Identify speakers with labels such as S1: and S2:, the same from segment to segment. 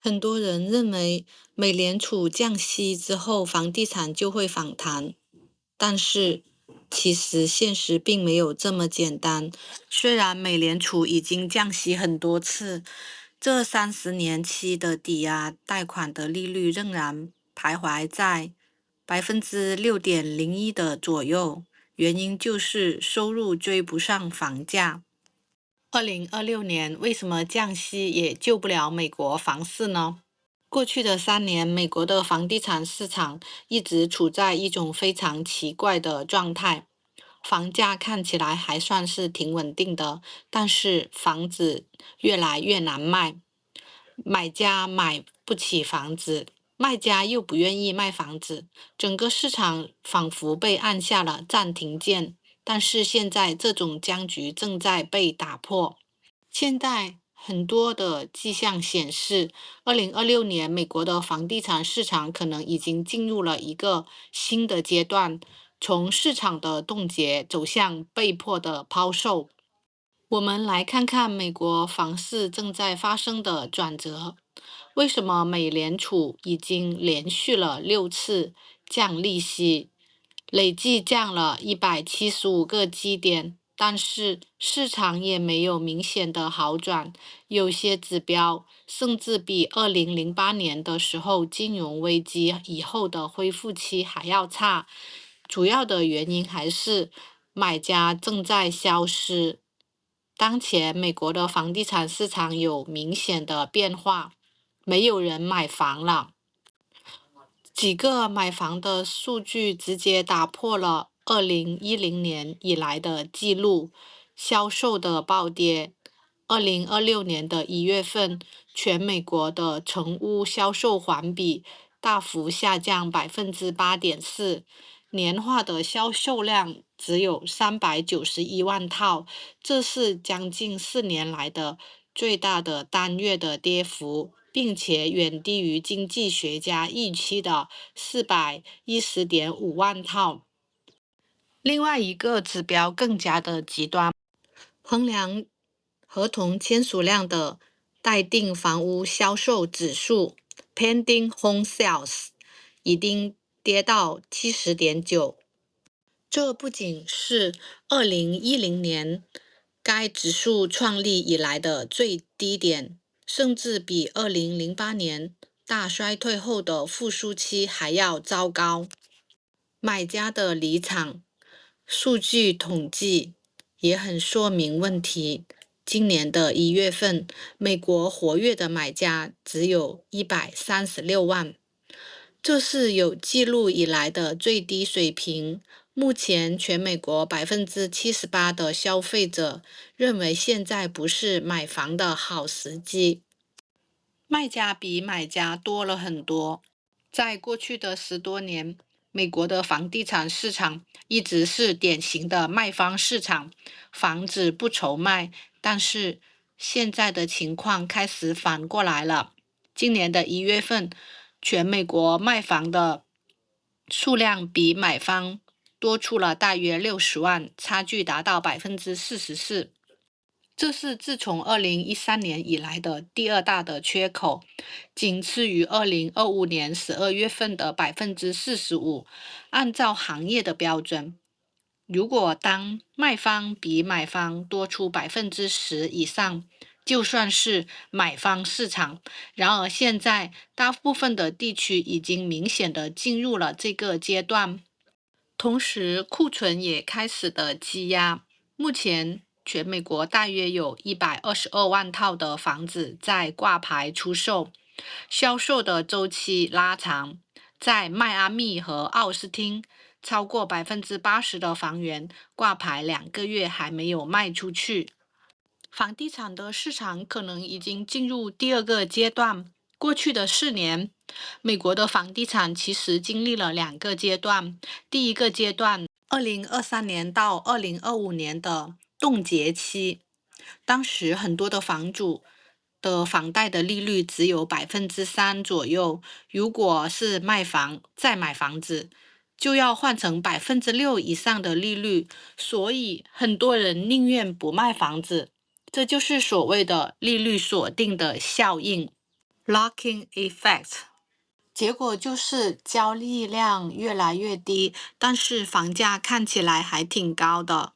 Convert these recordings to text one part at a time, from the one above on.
S1: 很多人认为美联储降息之后，房地产就会反弹，但是其实现实并没有这么简单。虽然美联储已经降息很多次，这30年期的抵押贷款的利率仍然徘徊在6.01%的左右，原因就是收入追不上房价。2026年为什么降息也救不了美国房市呢？过去的3年，美国的房地产市场一直处在一种非常奇怪的状态。房价看起来还算是挺稳定的，但是房子越来越难卖，买家买不起房子，卖家又不愿意卖房子，整个市场仿佛被按下了暂停键。但是现在这种僵局正在被打破。现在很多的迹象显示，2026年美国的房地产市场可能已经进入了一个新的阶段，从市场的冻结走向被迫的抛售。我们来看看美国房市正在发生的转折。为什么美联储已经连续了6次降利息，累计降了175个基点，但是市场也没有明显的好转，有些指标甚至比2008年的时候金融危机以后的恢复期还要差。主要的原因还是买家正在消失。当前美国的房地产市场有明显的变化，没有人买房了。几个买房的数据直接打破了2010年以来的记录，销售的暴跌。2026年的1月份，全美国的成屋销售环比大幅下降8.4%，年化的销售量只有391万套，这是将近4年来的最大的单月的跌幅，并且远低于经济学家预期的410.5万套。另外一个指标更加的极端，衡量合同签署量的待定房屋销售指数 （Pending Home Sales） 已经跌到70.9。这不仅是2010年该指数创立以来的最低点，甚至比2008年大衰退后的复苏期还要糟糕。买家的离场数据统计也很说明问题。今年的1月份，美国活跃的买家只有136万，这是有记录以来的最低水平。目前，全美国78%的消费者认为现在不是买房的好时机。卖家比买家多了很多。在过去的10多年，美国的房地产市场一直是典型的卖方市场，房子不愁卖。但是现在的情况开始反过来了。今年的1月份，全美国卖房的数量比买方多出了大约60万，差距达到44%。这是自从2013年以来的第二大的缺口，仅次于2025年12月份的45%。按照行业的标准，如果当卖方比买方多出10%以上，就算是买方市场。然而现在大部分的地区已经明显的进入了这个阶段，同时库存也开始的积压。目前全美国大约有122万套的房子在挂牌出售，销售的周期拉长。在迈阿密和奥斯汀，超过80%的房源挂牌2个月还没有卖出去。房地产的市场可能已经进入第二个阶段。过去的4年，美国的房地产其实经历了2个阶段。第一个阶段，2023年到2025年的冻结期，当时很多的房主的房贷的利率只有3%左右，如果是卖房再买房子，就要换成6%以上的利率，所以很多人宁愿不卖房子。这就是所谓的利率锁定的效应。locking effect。结果就是交易量越来越低，但是房价看起来还挺高的。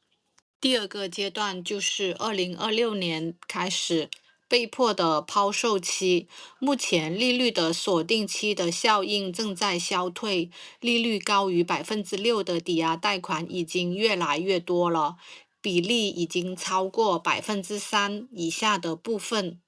S1: 第二个阶段就是2026年开始被迫的抛售期，目前利率的锁定期的效应正在消退，利率高于6%的抵押贷款已经越来越多了，比例已经超过3%以下的部分。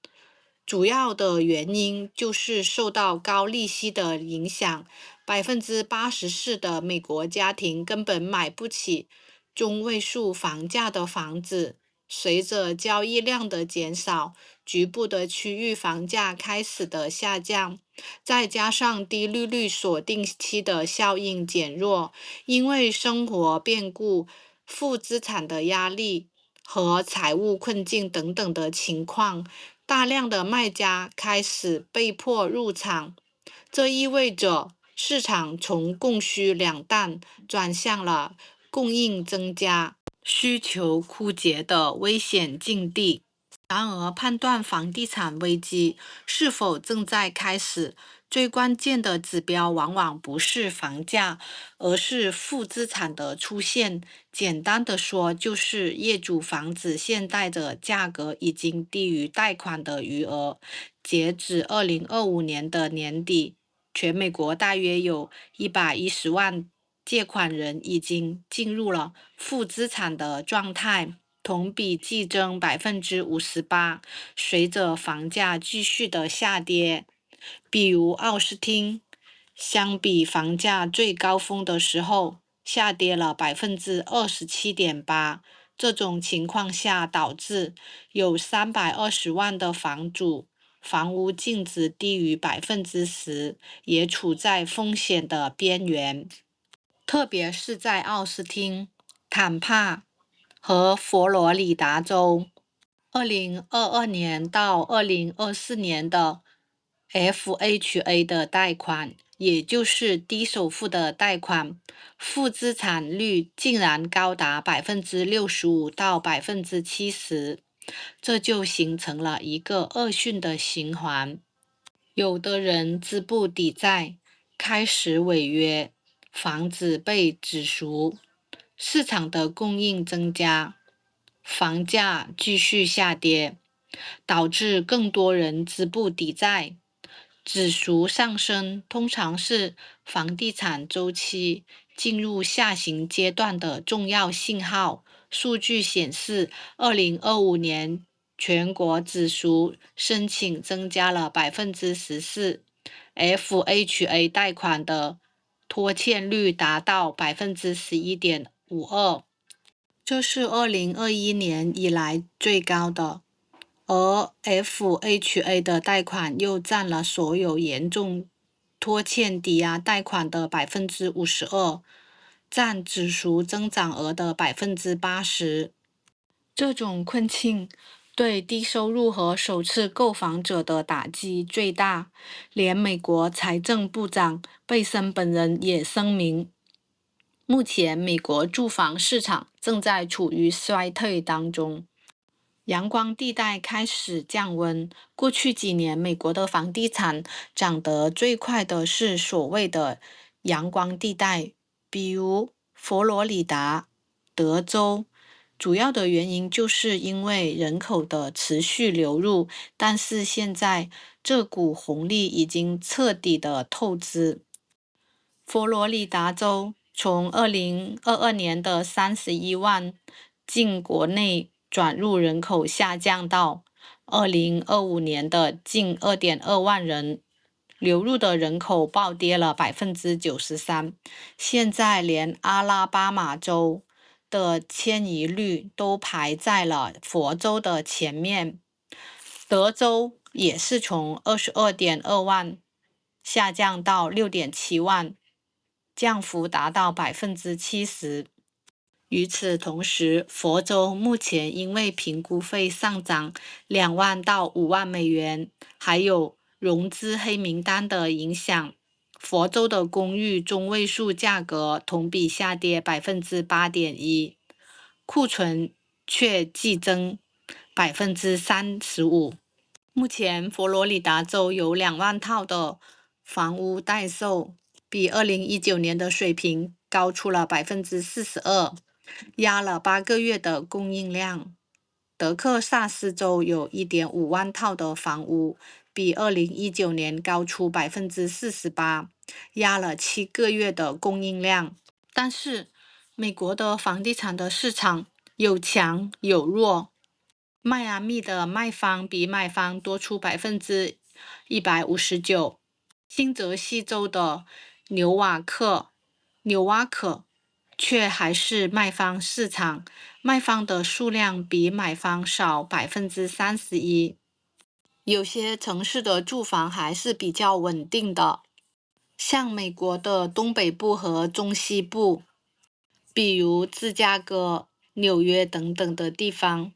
S1: 主要的原因就是受到高利息的影响，84%的美国家庭根本买不起中位数房价的房子。随着交易量的减少，局部的区域房价开始的下降，再加上低利率锁定期的效应减弱，因为生活变故、负资产的压力和财务困境等等的情况，大量的卖家开始被迫入场，这意味着市场从供需两淡转向了供应增加、需求枯竭的危险境地。然而，判断房地产危机是否正在开始，最关键的指标往往不是房价，而是负资产的出现。简单的说，就是业主房子现在的价格已经低于贷款的余额。截止2025年的年底，全美国大约有110万借款人已经进入了负资产的状态。同比季增58%，随着房价继续的下跌。比如奥斯汀，相比房价最高峰的时候，下跌了27.8%。这种情况下，导致有320万的房主房屋净值低于10%，也处在风险的边缘。特别是在奥斯汀、坦帕和佛罗里达州，2022年到2024年的 FHA 的贷款，也就是低首付的贷款，负资产率竟然高达65%到70%，这就形成了一个恶性的循环。有的人资不抵债，开始违约，房子被止赎，市场的供应增加，房价继续下跌，导致更多人资不抵债。指数上升通常是房地产周期进入下行阶段的重要信号。数据显示，2025年全国指数申请增加了14%，FHA 贷款的拖欠率达到11.52%，这是2021年以来最高的。而 FHA 的贷款又占了所有严重拖欠抵押贷款的52%，占指数增长额的80%。这种困境对低收入和首次购房者的打击最大，连美国财政部长贝森本人也声明，目前美国住房市场正在处于衰退当中。阳光地带开始降温。过去几年，美国的房地产涨得最快的是所谓的阳光地带，比如佛罗里达、德州。主要的原因就是因为人口的持续流入，但是现在这股红利已经彻底的透支。佛罗里达州从2022年的31万进国内转入人口下降到2025年的近2.2万人，流入的人口暴跌了93%。现在连阿拉巴马州的迁移率都排在了佛州的前面。德州也是从22.2万下降到6.7万，降幅达到70%。与此同时，佛州目前因为评估费上涨2万到5万美元，还有融资黑名单的影响，佛州的公寓中位数价格同比下跌8.1%，库存却季增35%。目前，佛罗里达州有2万套的房屋待售，比2019年的水平高出了42%，压了8个月的供应量。德克萨斯州有1.5万套的房屋，比2019年高出48%，压了7个月的供应量。但是，美国的房地产的市场有强有弱。迈阿密的卖方比买方多出159%，新泽西州的纽瓦克却还是卖方市场，卖方的数量比买方少31%。有些城市的住房还是比较稳定的，像美国的东北部和中西部，比如芝加哥、纽约等等的地方。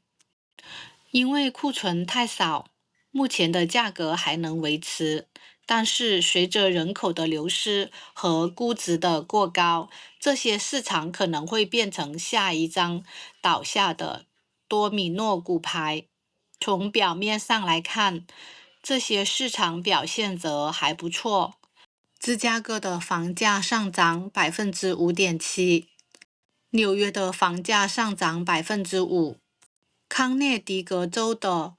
S1: 因为库存太少，目前的价格还能维持，但是随着人口的流失和估值的过高，这些市场可能会变成下一张倒下的多米诺骨牌。从表面上来看，这些市场表现则还不错。芝加哥的房价上涨5.7%，纽约的房价上涨5%。康涅狄格州的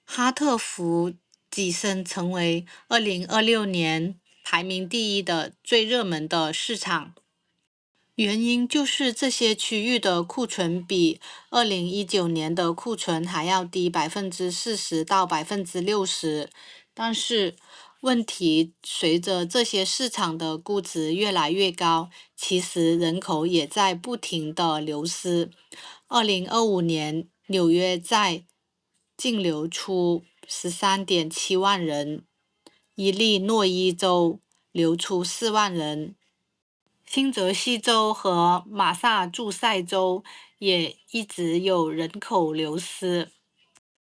S1: 哈特福跻身成为2026年排名第1的最热门的市场。原因就是这些区域的库存比2019年的库存还要低40%到60%。但是问题随着这些市场的估值越来越高，其实人口也在不停的流失。2025年，纽约在净流出13.7万人，伊利诺伊州流出4万人。新泽西州和马萨诸塞州也一直有人口流失，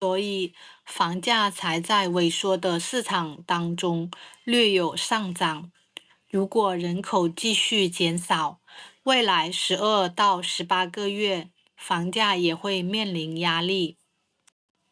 S1: 所以房价才在萎缩的市场当中略有上涨。如果人口继续减少，未来12到18个月，房价也会面临压力。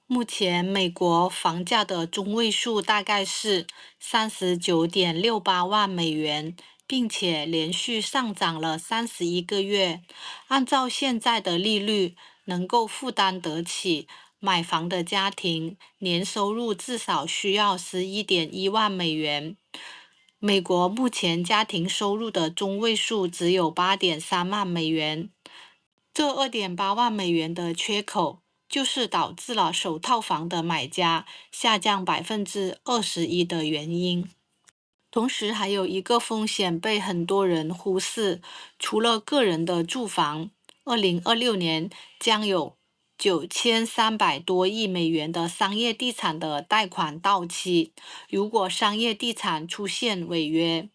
S1: 目前美国房价的中位数大概是39.68万美元，并且连续上涨了31个月。按照现在的利率，能够负担得起买房的家庭，年收入至少需要11.1万美元。美国目前家庭收入的中位数只有8.3万美元，这2.8万美元的缺口就是导致了首套房的买家下降21%的原因。同时还有一个风险被很多人忽视，除了个人的住房，2026年将有9300多亿美元的商业地产的贷款到期。如果商业地产出现违约，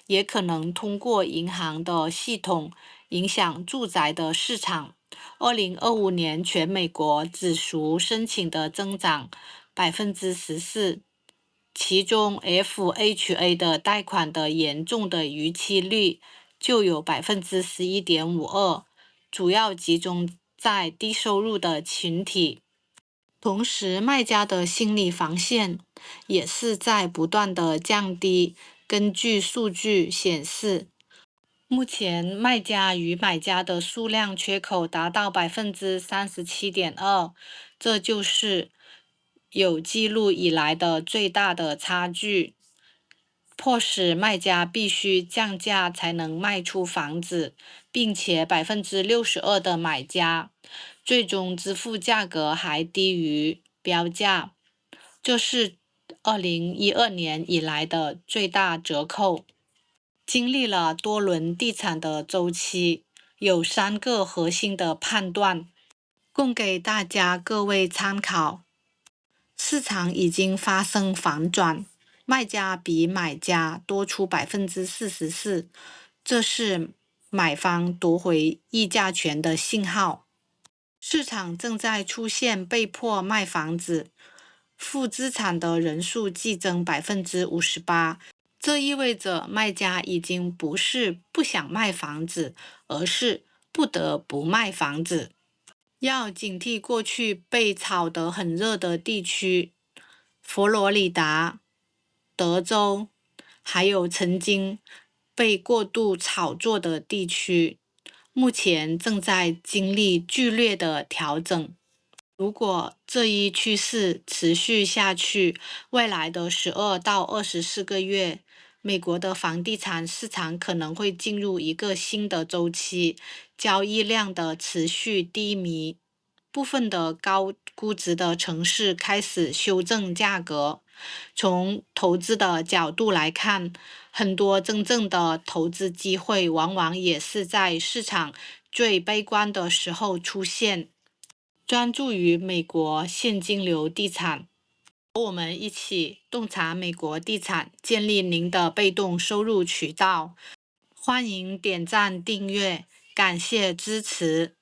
S1: 也可能通过银行的系统影响住宅的市场。2025年全美国紫赎申请的增长14%，其中 FHA 的贷款的严重的逾期率就有11.52%，主要集中在低收入的群体。同时，卖家的心理防线也是在不断的降低。根据数据显示，目前卖家与买家的数量缺口达到37.2%，这就是有记录以来的最大的差距，迫使卖家必须降价才能卖出房子，并且62%的买家最终支付价格还低于标价，这是2012年以来的最大折扣。经历了多轮地产的周期，有3个核心的判断，供给大家各位参考。市场已经发生反转，卖家比买家多出44%，这是买方夺回议价权的信号。市场正在出现被迫卖房子，负资产的人数激增58%，这意味着卖家已经不是不想卖房子，而是不得不卖房子。要警惕过去被炒得很热的地区，佛罗里达、德州，还有曾经被过度炒作的地区，目前正在经历剧烈的调整。如果这一趋势持续下去，未来的12到24个月，美国的房地产市场可能会进入一个新的周期，交易量的持续低迷，部分的高估值的城市开始修正价格。从投资的角度来看，很多真正的投资机会往往也是在市场最悲观的时候出现。专注于美国现金流地产，和我们一起洞察美国地产，建立您的被动收入渠道。欢迎点赞订阅，感谢支持。